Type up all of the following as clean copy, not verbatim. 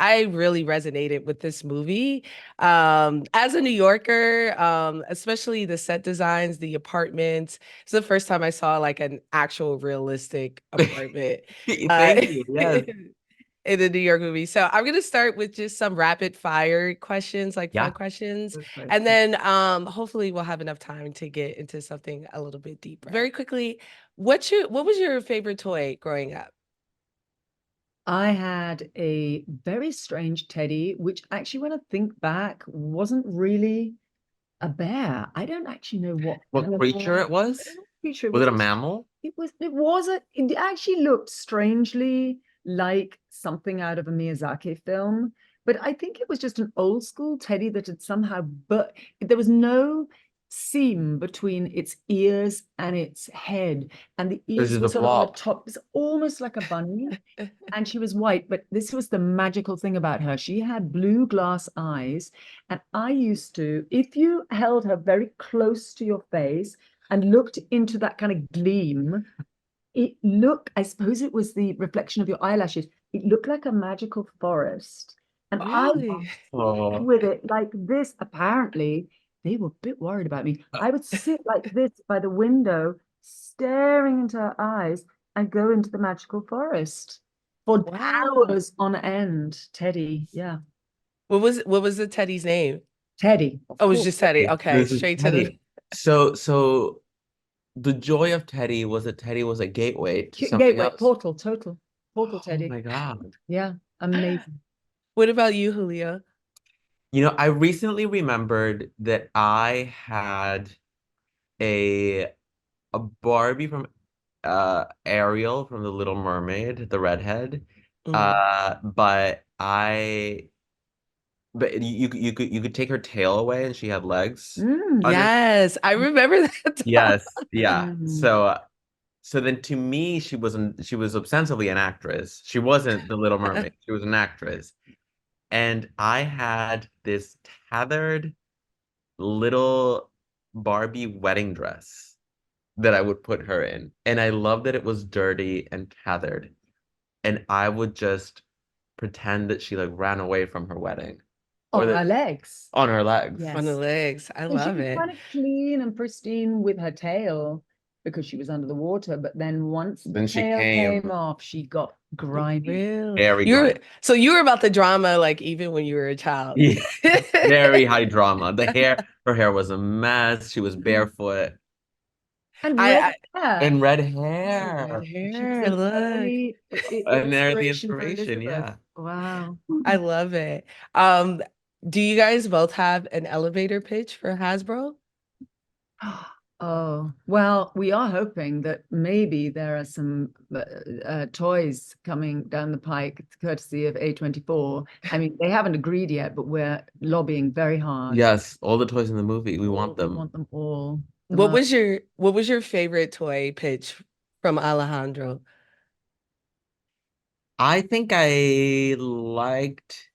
I really resonated with this movie. As a New Yorker, especially the set designs, the apartments. It's the first time I saw like an actual realistic apartment. Uh, Thank you. Yes. in the New York movie. So I'm gonna start with just some rapid fire questions, like fun Yeah. questions. That's right. And then hopefully we'll have enough time to get into something a little bit deeper. Very quickly, what was your favorite toy growing up? I had a very strange teddy, which actually, when I think back, wasn't really a bear. I don't actually know what What animal. creature it I don't was? know what creature it Was it a was. mammal? It actually looked strangely like something out of a Miyazaki film, but I think it was just an old school teddy that had somehow, but there was no seam between its ears and its head, and the This ears is were a sort of on the blob. top. It was almost like a bunny, and she was white, but this was the magical thing about her. She had blue glass eyes, and I used to, if you held her very close to your face and looked into that kind of gleam, it looked, I suppose it was the reflection of your eyelashes. It looked like a magical forest. And I Really? would sit Oh. with it like this. Apparently, they were a bit worried about me. I would sit like this by the window, staring into her eyes and go into the magical forest for Wow. hours on end. Teddy, yeah. What was the teddy's name? Teddy, of Oh, it was course. just Teddy. Okay, This is straight to the Teddy. So the joy of Teddy was that Teddy was a gateway to something Gateway, else. portal, portal Oh Teddy. my God. Yeah, amazing. What about you, Julio? I recently remembered that I had a a Barbie from Ariel from The Little Mermaid, the redhead. Mm. But you could take her tail away and she had legs Mm. under. Yes, I remember that doll. Yes, yeah. Mm. So then to me she was ostensibly an actress. She wasn't the Little Mermaid. She was an actress. And I had this tethered little Barbie wedding dress that I would put her in. And I loved that it was dirty and tethered. And I would just pretend that she like ran away from her wedding or On that her legs. on her legs. On the Yes. legs. I And she love was it. kind of clean and pristine with her tail because she was under the water. But then once the Then she tail came came off, she got grimy. Real. very You're grimy. so you were about the drama like even when you were a child. Yeah, very high drama. Her hair was a mess. She was barefoot And red I hair. and red oh, red hair. She was hair. an Look. early And there's the inspiration for inspiration, Elizabeth. yeah. Wow. I love it. Um, do you guys both have an elevator pitch for Hasbro? Oh, well, we are hoping that maybe there are some toys coming down the pike, courtesy of A24. I mean, they haven't agreed yet, but we're lobbying very hard. Yes, all the toys in the movie, we want Oh, we them. want them all. The What most. was your favorite toy pitch from Alejandro? I think I liked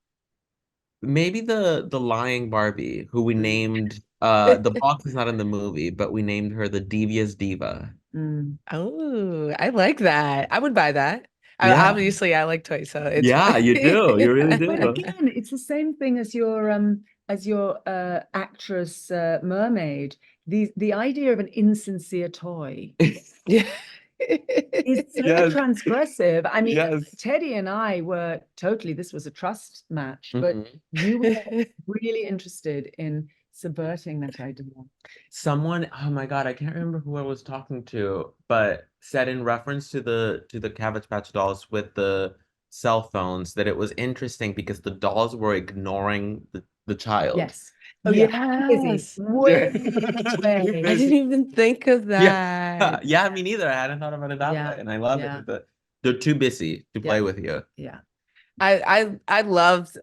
maybe the lying Barbie, who we named the box is not in the movie, but we named her the Devious Diva. Mm. Oh, I like that. I would buy that. Yeah. Obviously, I like toys, so it's Yeah, fine. you do. You really But do. again, it's the same thing as your actress mermaid. The idea of an insincere toy Yeah. is so Yes, transgressive. I mean, yes. Teddy and I were totally, this was a trust match, but Mhm. you were really interested in subverting that idea. Someone, oh my God, I can't remember who I was talking to, but said in reference to the Cabbage Patch dolls with the cell phones that it was interesting because the dolls were ignoring the child. Yes. Oh, Yeah. Busy. yes. Way Too away. I didn't busy. even think of Yeah. that. Yeah, me neither. I hadn't thought about it that way. Yeah. And I love Yeah. it. They're too busy to Yeah. play with you. Yeah. I loved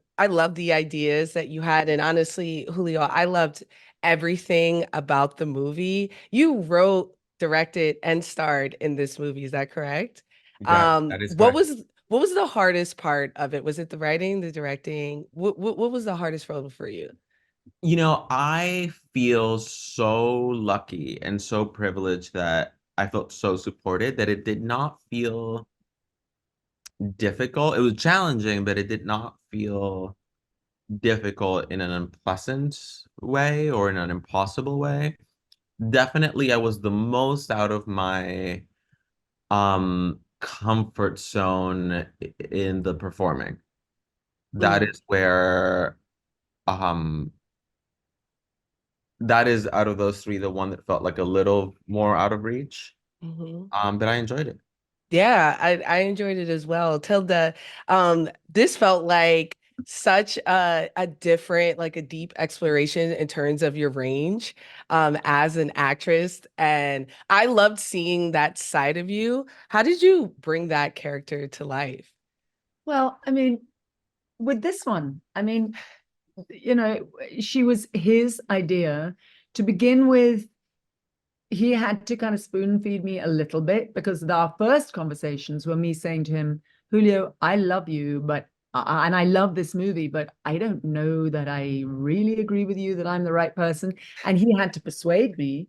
the ideas that you had. And honestly, Julio, I loved everything about the movie. You wrote, directed, and starred in this movie. Is that correct? Yeah, that is What correct. was the hardest part of it? Was it the writing, the directing? What was the hardest role for you? I feel so lucky and so privileged that I felt so supported that it did not feel difficult. It was challenging, but it did not feel difficult in an unpleasant way or in an impossible way. Definitely, I was the most out of my comfort zone in the performing. That Mm, is where um that is out of those three the one that felt like a little more out of reach. mhm. But I enjoyed it. Yeah, I enjoyed it as well. Tilda, this felt like such a different, like a deep exploration in terms of your range as an actress. And I loved seeing that side of you. How did you bring that character to life? Well, I mean, with this one, I mean, you know, she was his idea to begin with. He had to kind of spoon feed me a little bit because our first conversations were me saying to him, Julio, I love you, but and I love this movie, but I don't know that I really agree with you that I'm the right person. And he had to persuade me.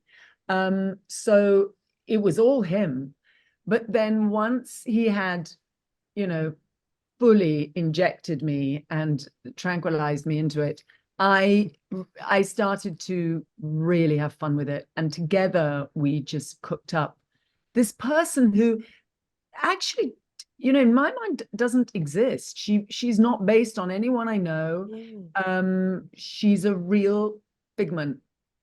So it was all him. But then once he had, you know, fully injected me and tranquilized me into it, I I started to really have fun with it. And together we just cooked up this person who actually, you know, in my mind doesn't exist. She's not based on anyone I know. Mm. She's a real figment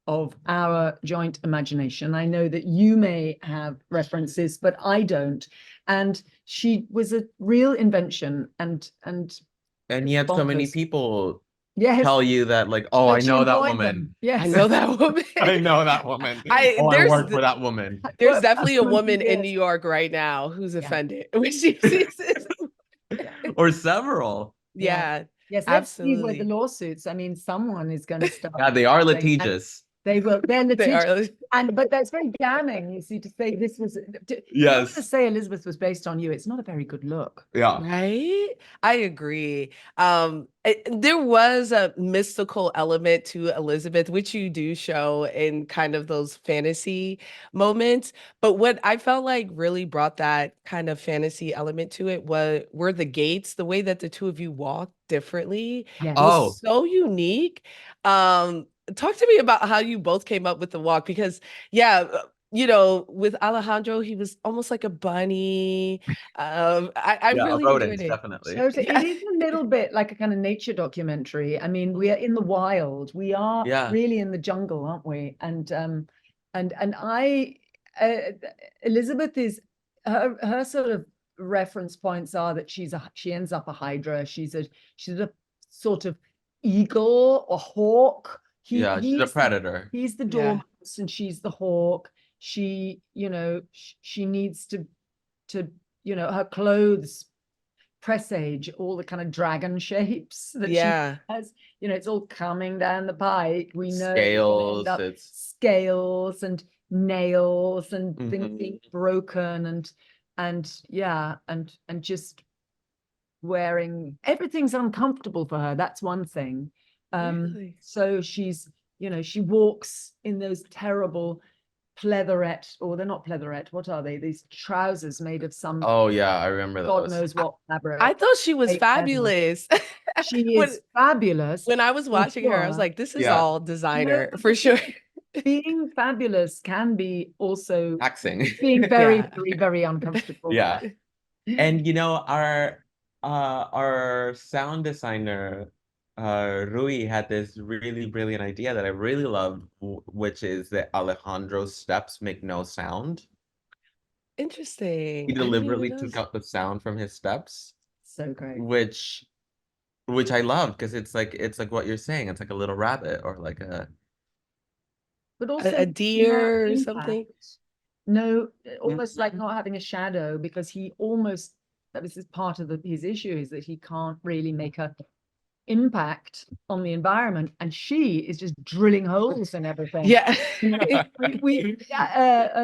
of our joint imagination. I know that you may have references, but I don't. And she was a real invention And yet so many bonkers. people Yes, tell you that like, oh, I but she know that employed woman. them. I Yes. know that woman. I know that woman. I Oh, I there's work for that woman. there's Well, definitely a 20 woman in years. New York right now who's Yeah. offended when she sees this. Or several. Yeah. Yeah, Yes, let's see where the absolutely. lawsuits. I mean, someone is going to start. Yeah, they are saying, and litigious. they will. They're They litigious, are. and but that's very damning. You see, to say this was. If you're going to Yes. say Elizabeth was based on you, it's not a very good look. Yeah. Right? I agree. There was a mystical element to Elizabeth, which you do show in kind of those fantasy moments. But what I felt like really brought that kind of fantasy element to it were the gates, the way that the two of you walked differently Yes. Oh, was so unique. Talk to me about how you both came up with the walk because yeah, with Alejandro, he was almost like a bunny. I yeah, really enjoyed rodents, it. definitely. So it Yeah. is a little bit like a kind of nature documentary. I mean, we are in the wild. We are Yeah. really in the jungle, aren't we? And I, uh, Elizabeth is her sort of reference points are that she ends up a hydra. She's a sort of eagle or hawk. Yeah, she's a He's predator. he's the Yeah. dormouse and she's the hawk. She, you know, she needs to, you know, her clothes presage all the kind of dragon shapes that she Yeah. has. You know, it's all coming down the pike. We know it's going to end Scales, up it's scales and nails and things Mhm. being broken and yeah, and just wearing everything's uncomfortable for her. That's one thing. Really? So she's, you know, she walks in those terrible pleatherette, or they're not pleatherette, what are they? These trousers made of some Oh yeah, I remember God those. knows what I fabric. thought she was Fake leather. fabulous. She When is fabulous when I was for watching her, I was sure. like, this is Yeah, all No, designer but for the thing sure. is, being fabulous can be also taxing. being very, Yeah. very, very uncomfortable. Yeah. And you know, our sound designer Rui had this really brilliant idea that I really loved, which is that Alejandro's steps make no sound. He Interesting. I didn't even deliberately took notice. out the sound from his steps, So great. which I love because it's like what you're saying. It's like a little rabbit or like a But A, also a no deer or impact. something. No, almost like Mhm. not having a shadow because he almost, that was his part of his issue is that he can't really make a impact on the environment, and she is just drilling holes in everything. Yeah. You know,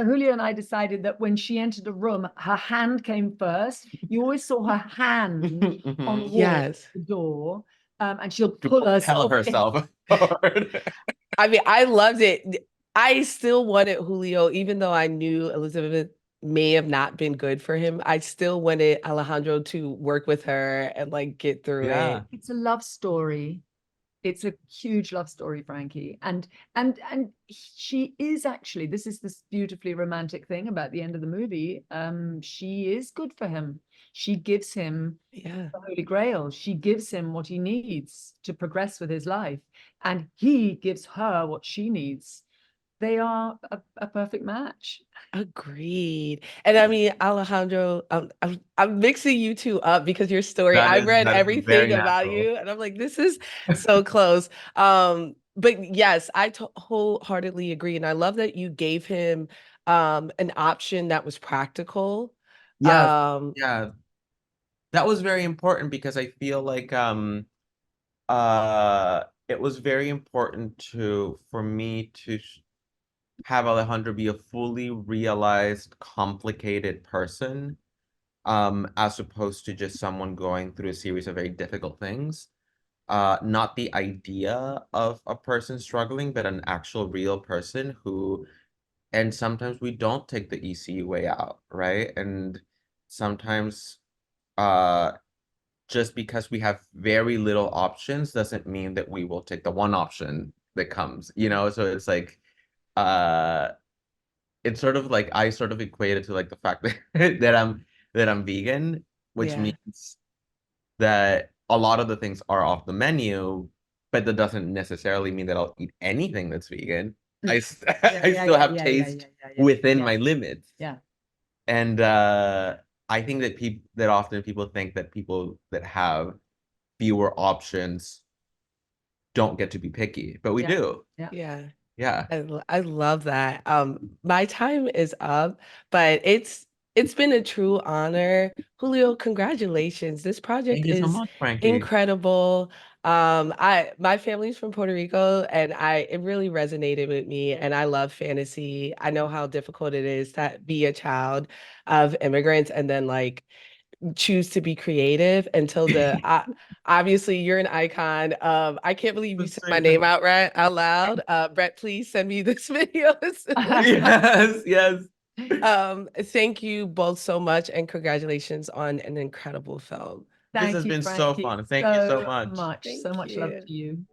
Julio and I decided that when she entered a room, her hand came first. You always saw her hand on the Mhm. wall, Yes. the door, and she'll To pull propel herself in. herself forward. I mean, I loved it. I still wanted Julio, even though I knew Elizabeth may have not been good for him, I still wanted Alejandro to work with her and like get through Yeah. it. It's a love story. It's a huge love story, Frankie. And she is actually, this is this beautifully romantic thing about the end of the movie. She is good for him. She gives him Yeah. the Holy Grail. She gives him what he needs to progress with his life. And he gives her what she needs. They are a perfect match. Agreed. And I mean, Alejandro, I'm mixing you two up because your story, I read That is everything very about natural. you, and I'm like, this is so close. But yes, I wholeheartedly agree. And I love that you gave him an option that was practical. Yes, yeah. That was very important because I feel like it was very important for me to have Alejandro be a fully realized, complicated person, as opposed to just someone going through a series of very difficult things. Not the idea of a person struggling, but an actual real person who, and sometimes we don't take the easy way out, right? And sometimes uh just because we have very little options doesn't mean that we will take the one option that comes, you know? So it's like uh it's sort of like I sort of equate it to like the fact that that I'm vegan, which Yeah. means that a lot of the things are off the menu, but that doesn't necessarily mean that I'll eat anything that's vegan. I still have taste within my limits. Yeah. And I think that often people think that people that have fewer options don't get to be picky, but we do. Yeah. Yeah. I love that. My time is up, but it's been a true honor. Julio, congratulations. This project Thank you so is much, Frankie. incredible. My family's from Puerto Rico and it really resonated with me and I love fantasy. I know how difficult it is to be a child of immigrants and then like choose to be creative until obviously you're an icon. I can't believe you said my name out loud. Brett, please send me this video. Yes, yes. Thank you both so much and congratulations on an incredible film. This has Thank you, been so Frankie, fun. Thank you so so much. much. So Thank much love you. to you.